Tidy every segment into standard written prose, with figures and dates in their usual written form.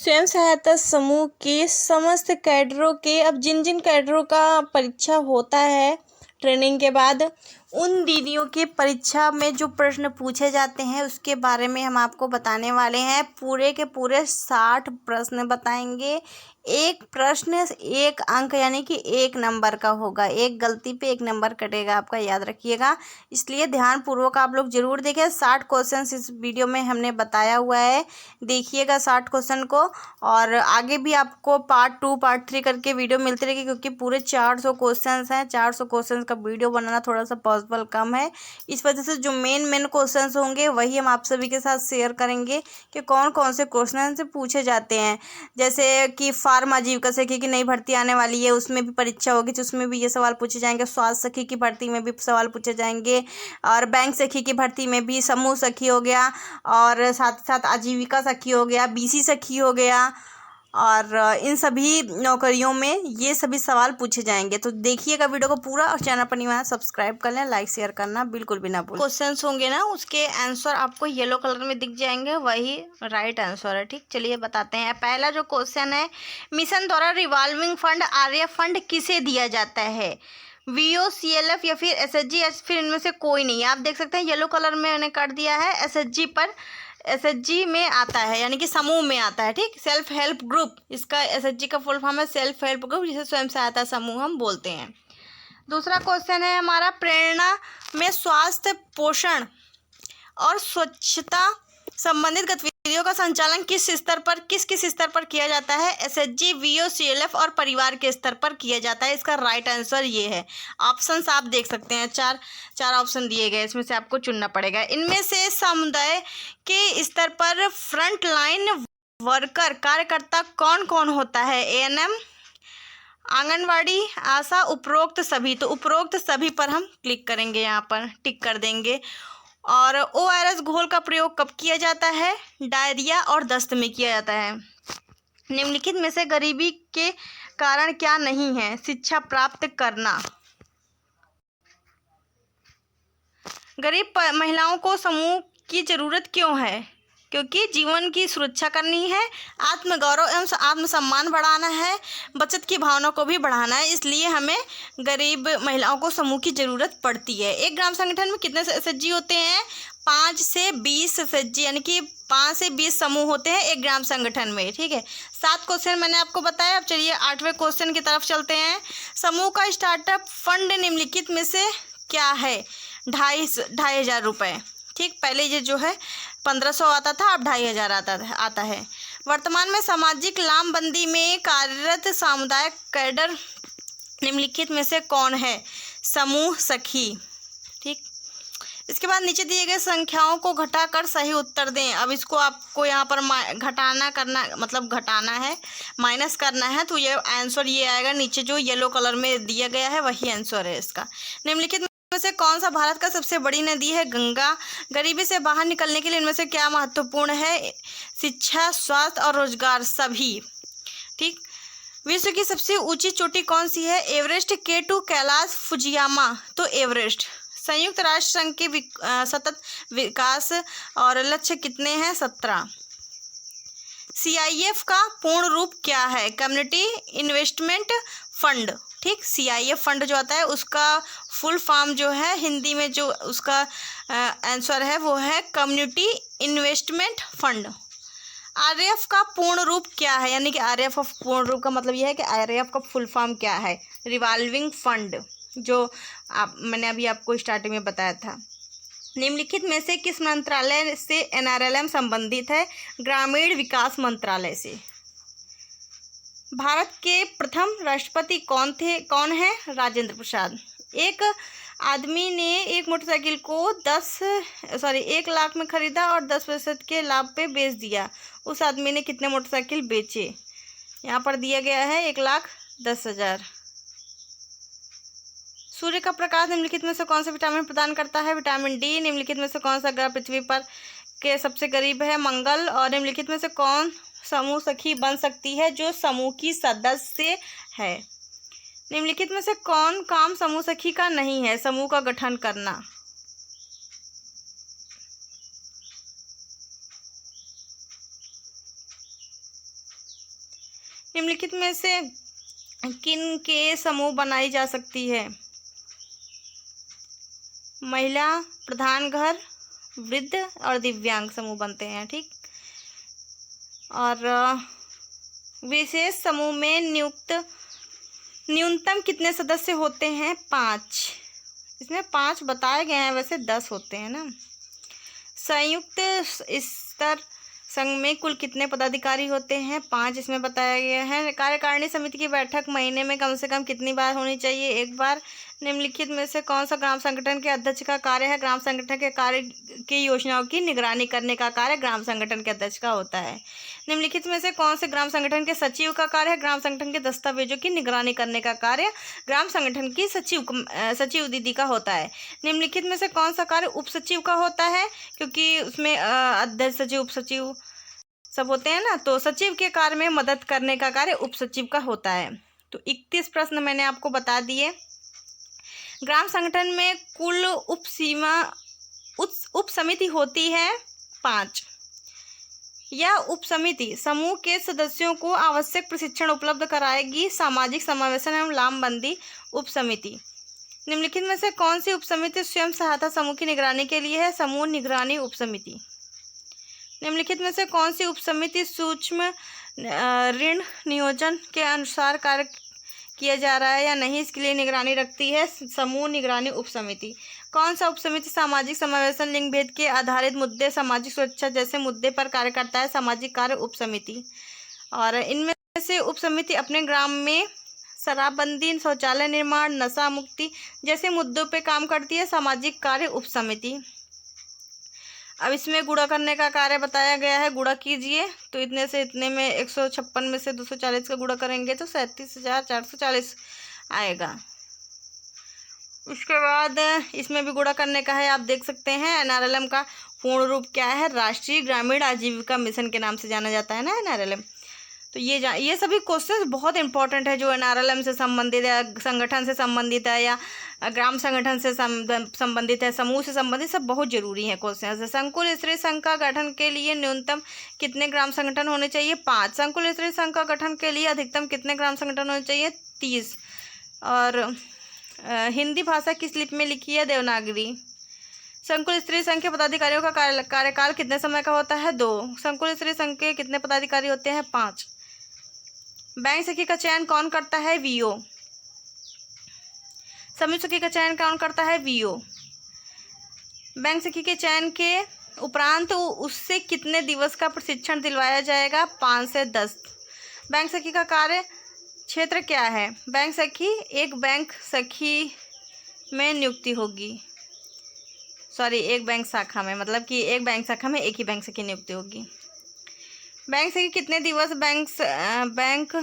स्वयं सहायता समूह के समस्त कैडरों के अब जिन जिन कैडरों का परीक्षा होता है ट्रेनिंग के बाद, उन दीदियों की परीक्षा में जो प्रश्न पूछे जाते हैं उसके बारे में हम आपको बताने वाले हैं। पूरे के पूरे 60 प्रश्न बताएंगे। एक प्रश्न 1 अंक यानी कि 1 नंबर का होगा। एक गलती पे 1 नंबर कटेगा, आपका याद रखिएगा। इसलिए ध्यानपूर्वक आप लोग जरूर देखें। 60 क्वेश्चन इस वीडियो में हमने बताया हुआ है, देखिएगा 60 क्वेश्चन को। और आगे भी आपको पार्ट 2 पार्ट 3 करके वीडियो मिलती रहेगी, क्योंकि पूरे 400 क्वेश्चन हैं। 400 क्वेश्चन का वीडियो बनाना थोड़ा सा पॉसिबल कम है। इस वजह से जो मेन क्वेश्चन होंगे वही हम आप सभी के साथ शेयर करेंगे कि कौन कौन से क्वेश्चन से पूछे जाते हैं। जैसे कि फार्म आजीविका सखी की नई भर्ती आने वाली है, उसमें भी परीक्षा होगी, तो उसमें भी ये सवाल पूछे जाएंगे। स्वास्थ्य सखी की भर्ती में भी सवाल पूछे जाएंगे, और बैंक सखी की भर्ती में भी, समूह सखी हो गया, और साथ साथ आजीविका सखी हो गया, बीसी सखी हो गया, और इन सभी नौकरियों में ये सभी सवाल पूछे जाएंगे। तो देखिएगा वीडियो को पूरा, और चैनल पर नहीं आया सब्सक्राइब कर लें, लाइक शेयर करना बिल्कुल भी ना भूलें। क्वेश्चंस होंगे ना, उसके आंसर आपको येलो कलर में दिख जाएंगे, वही राइट आंसर है। ठीक, चलिए बताते हैं। पहला जो क्वेश्चन है, मिशन द्वारा रिवॉल्विंग फंड आर्य फंड किसे दिया जाता है? वीओ, सीएलएफ या फिर एसएचजी, फिर इनमें से कोई नहीं। आप देख सकते हैं येलो कलर में मैंने कर दिया है एसएचजी पर। एसएचजी में आता है, यानी कि समूह में आता है। ठीक, सेल्फ हेल्प ग्रुप, इसका एसएचजी का फुल फॉर्म है सेल्फ हेल्प ग्रुप, जिसे स्वयं सहायता समूह हम बोलते हैं। दूसरा क्वेश्चन है हमारा, प्रेरणा में स्वास्थ्य, पोषण और स्वच्छता संबंधित गतिविधियों का संचालन किस किस स्तर पर किया जाता है? एसएचजी, वीओ, सीएलएफ और परिवार के स्तर पर किया जाता है। इसका राइट आंसर ये है। ऑप्शंस आप देख सकते हैं, चार ऑप्शन दिए गए, इसमें से आपको चुनना पड़ेगा। इनमें से समुदाय के स्तर पर फ्रंट लाइन वर्कर, कार्यकर्ता कौन कौन होता है? एएनएम, आंगनवाड़ी, आशा, उपरोक्त सभी। तो उपरोक्त सभी पर हम क्लिक करेंगे, यहाँ पर टिक कर देंगे। और ओआरएस घोल का प्रयोग कब किया जाता है? डायरिया और दस्त में किया जाता है। निम्नलिखित में से गरीबी के कारण क्या नहीं है? शिक्षा प्राप्त करना। गरीब महिलाओं को समूह की जरूरत क्यों है? क्योंकि जीवन की सुरक्षा करनी है, आत्मगौरव एवं आत्मसम्मान बढ़ाना है, बचत की भावना को भी बढ़ाना है, इसलिए हमें गरीब महिलाओं को समूह की जरूरत पड़ती है। एक ग्राम संगठन में कितने एसएचजी होते हैं? 5 से 20 एसएचजी, यानी कि 5 से 20 समूह होते हैं एक ग्राम संगठन में। ठीक है, 7 क्वेश्चन मैंने आपको बताया। अब चलिए 8वें क्वेश्चन की तरफ चलते हैं। समूह का स्टार्टअप फंड निम्नलिखित में से क्या है? 2,500 रुपये। ठीक, पहले ये जो है 1500 आता था, अब 2,500 आता है। वर्तमान में सामाजिक लामबंदी में कार्यरत सामुदायिक कैडर निम्नलिखित में से कौन है? समूह सखी। ठीक, इसके बाद नीचे दिए गए संख्याओं को घटाकर सही उत्तर दें। अब इसको आपको यहाँ पर घटाना है, माइनस करना है, तो ये आंसर ये आएगा। नीचे जो येलो कलर में दिया गया है वही आंसर है इसका। निम्नलिखित में से कौन सा भारत का सबसे बड़ी नदी है? गंगा। गरीबी से बाहर निकलने के लिए इनमें से क्या महत्वपूर्ण है? शिक्षा, स्वास्थ्य और रोजगार, सभी। ठीक, विश्व की सबसे ऊंची चोटी कौन सी है? Everest, K2, Kailash, Fujiyama. तो एवरेस्ट। संयुक्त राष्ट्र संघ के सतत विकास और लक्ष्य कितने हैं? 17। सीआईएफ का पूर्ण रूप क्या है? Community investment fund. ठीक, सीआईएफ फंड जो आता है उसका फुल फॉर्म जो है हिंदी में जो उसका आंसर है वो है कम्युनिटी इन्वेस्टमेंट फंड। आरएएफ का पूर्ण रूप क्या है? यानी कि आरएएफ का पूर्ण रूप का मतलब यह है कि आरएएफ का फुल फॉर्म क्या है? रिवॉल्विंग फंड, जो मैंने अभी आपको स्टार्टिंग में बताया था। निम्नलिखित में से किस मंत्रालय से एनआरएलएम संबंधित है? ग्रामीण विकास मंत्रालय से। भारत के प्रथम राष्ट्रपति कौन है? राजेंद्र प्रसाद। एक आदमी ने एक मोटरसाइकिल को 1 लाख में खरीदा और 10% के लाभ पे बेच दिया। उस आदमी ने कितने मोटरसाइकिल बेचे? यहाँ पर दिया गया है 1,10,000। सूर्य का प्रकाश निम्नलिखित में से कौन सा विटामिन प्रदान करता है? Vitamin D. निम्नलिखित में से कौन सा ग्रह पृथ्वी पर के सबसे करीब है? मंगल। और निम्नलिखित में से कौन समूह सखी बन सकती है जो समूह की सदस्य है? निम्नलिखित में से कौन काम समूह सखी का नहीं है? समूह का गठन करना। निम्नलिखित में से किन के समूह बनाई जा सकती है? महिला, प्रधान घर, वृद्ध और दिव्यांग समूह बनते हैं। ठीक। और विशेष समूह में न्यूनतम कितने सदस्य होते हैं? 5। इसमें 5 बताए गए हैं, वैसे 10 होते हैं ना। संयुक्त स्तर संघ में कुल कितने पदाधिकारी होते हैं? 5 इसमें बताया गया है। कार्यकारिणी समिति की बैठक महीने में कम से कम कितनी बार होनी चाहिए? 1 बार। निम्नलिखित में से कौन सा ग्राम संगठन के अध्यक्ष का कार्य है? ग्राम संगठन के कार्य की योजनाओं की निगरानी करने का कार्य ग्राम संगठन के अध्यक्ष का होता है। निम्नलिखित में से कौन से ग्राम संगठन के सचिव का कार्य है? ग्राम संगठन के दस्तावेजों की निगरानी करने का कार्य ग्राम संगठन की सचिव दीदी का होता है। निम्नलिखित में से कौन सा कार्य उप सचिव का होता है? क्योंकि उसमें अध्यक्ष सचिव, उप सचिव सब होते हैं ना, तो सचिव के कार्य में मदद करने का कार्य उप सचिव का होता है। तो 31 प्रश्न मैंने आपको बता दिए। ग्राम संगठन में कुल उप समिति होती है 5। यह उप समिति समूह के सदस्यों को आवश्यक प्रशिक्षण उपलब्ध कराएगी। सामाजिक समावेशन एवं लामबंदी उप समिति। निम्नलिखित में से कौन सी उप समिति स्वयं सहायता समूह की निगरानी के लिए है? समूह निगरानी उप समिति। निम्नलिखित में से कौन सी उप समिति सूक्ष्म ऋण नियोजन के अनुसार कार्य किया जा रहा है या नहीं, इसके लिए निगरानी रखती है? समूह निगरानी उप समिति। कौन सा उप समिति सामाजिक समावेशन, लिंग भेद के आधारित मुद्दे, सामाजिक सुरक्षा जैसे मुद्दे पर कार्य करता है? सामाजिक कार्य उप समिति। और इनमें से उप समिति अपने ग्राम में शराबबंदी, शौचालय निर्माण, नशा मुक्ति जैसे मुद्दों पर काम करती है। सामाजिक कार्य उप समिति। अब इसमें गुणा करने का कार्य बताया गया है। गुणा कीजिए, तो इतने से इतने में 156 में से 240 का गुणा करेंगे तो 37,440 आएगा। उसके बाद इसमें भी गुणा करने का है। आप देख सकते हैं एनआरएलएम का पूर्ण रूप क्या है? राष्ट्रीय ग्रामीण आजीविका मिशन के नाम से जाना जाता है ना एनआरएलएम। तो ये सभी क्वेश्चंस बहुत इंपॉर्टेंट है जो एनआरएलएम से संबंधित है, संगठन से संबंधित है या ग्राम संगठन से संबंधित है, समूह से संबंधित, सब बहुत जरूरी है क्वेश्चन। संकुल स्त्री संघ का गठन के लिए न्यूनतम कितने ग्राम संगठन होने चाहिए? 5। संकुल स्त्री संघ का गठन के लिए अधिकतम कितने ग्राम संगठन होने चाहिए? 30। और हिंदी भाषा किस लिपि में लिखी है? देवनागरी। संकुल स्त्री संघ के पदाधिकारियों का कार्यकाल कितने समय का होता है? 2। संकुल स्त्री संघ के कितने पदाधिकारी होते हैं? 5। बैंक सखी का चयन कौन करता है? वीओ। समूह सखी का चयन कौन करता है? वीओ। बैंक सखी के चयन के उपरांत उससे कितने दिवस का प्रशिक्षण दिलवाया जाएगा? 5 से 10। बैंक सखी का कार्य क्षेत्र क्या है? बैंक सखी एक बैंक सखी में नियुक्ति होगी, एक बैंक शाखा में, मतलब कि एक बैंक शाखा में एक ही बैंक सखी नियुक्ति होगी। बैंक सखी कितने दिवस बैंक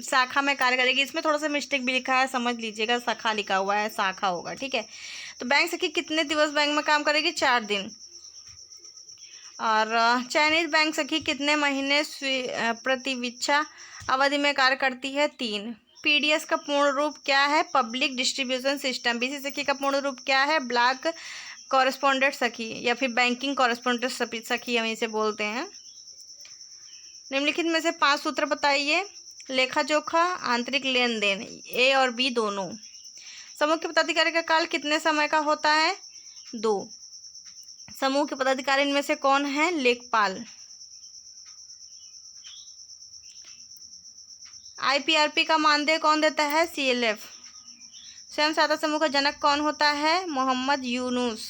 शाखा में कार्य करेगी? इसमें थोड़ा सा मिस्टेक भी लिखा है, समझ लीजिएगा, शाखा लिखा हुआ है, शाखा होगा। ठीक है। तो बैंक सखी कितने दिवस बैंक में काम करेगी? 4 दिन। और चयनित बैंक सखी कितने महीने प्रतिवीक्षा अवधि में कार्य करती है? 3। पीडीएस का पूर्ण रूप क्या है? Public distribution system. बीसी सखी का पूर्ण रूप क्या है? ब्लॉक कॉरेस्पॉन्डेंट सखी या फिर बैंकिंग कॉरेस्पॉन्डेंट सखी हम इसे बोलते हैं। निम्नलिखित में से 5 सूत्र बताइए। लेखा जोखा, आंतरिक लेन देन, ए और बी दोनों। समूह के पदाधिकारी का काल कितने समय का होता है? 2। समूह के पदाधिकारी इनमें से कौन है? लेखपाल। आईपीआरपी का मानदेय कौन देता है? सीएलएफ। स्वयं सहायता समूह का जनक कौन होता है? मोहम्मद यूनुस।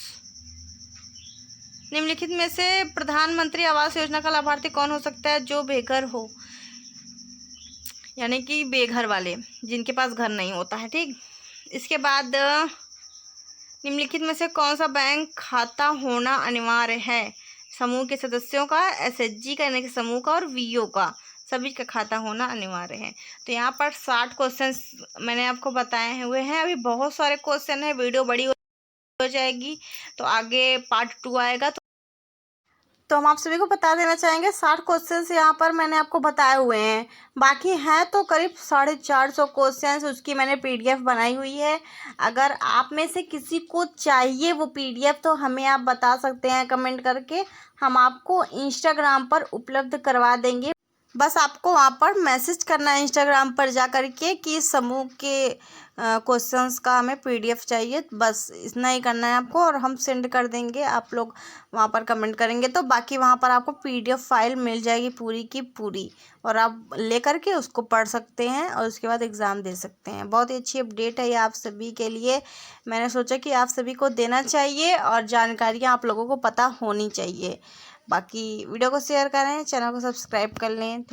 निम्नलिखित में से प्रधानमंत्री आवास योजना का लाभार्थी कौन हो सकता है? जो बेघर हो, यानी कि बेघर वाले, जिनके पास घर नहीं होता है। ठीक। इसके बाद निम्नलिखित में से कौन सा बैंक खाता होना अनिवार्य है? समूह के सदस्यों का, एसएचजी का यानी कि समूह का, और वीओ का, सभी का खाता होना अनिवार्य है। तो यहाँ पर 60 क्वेश्चंस मैंने आपको बताए हुए हैं। अभी बहुत सारे क्वेश्चन है, वीडियो बड़ी हो जाएगी तो आगे पार्ट 2 आएगा। तो हम आप सभी को बता देना चाहेंगे 60 क्वेश्चंस यहाँ पर मैंने आपको बताए हुए हैं। बाकी हैं तो करीब 450 क्वेश्चंस, उसकी मैंने पीडीएफ बनाई हुई है। अगर आप में से किसी को चाहिए वो पीडीएफ तो हमें आप बता सकते हैं कमेंट करके, हम आपको इंस्टाग्राम पर उपलब्ध करवा देंगे। बस आपको वहाँ पर मैसेज करना है इंस्टाग्राम पर जा कर के कि इस समूह के क्वेश्चंस का हमें PDF चाहिए। बस इतना ही करना है आपको और हम सेंड कर देंगे। आप लोग वहाँ पर कमेंट करेंगे तो बाकी वहाँ पर आपको PDF फाइल मिल जाएगी पूरी की पूरी, और आप ले कर के उसको पढ़ सकते हैं और उसके बाद एग्ज़ाम दे सकते हैं। बहुत ही अच्छी अपडेट है ये आप सभी के लिए। मैंने सोचा कि आप सभी को देना चाहिए और जानकारियाँ आप लोगों को पता होनी चाहिए। बाकी वीडियो को शेयर करें, चैनल को सब्सक्राइब कर लें।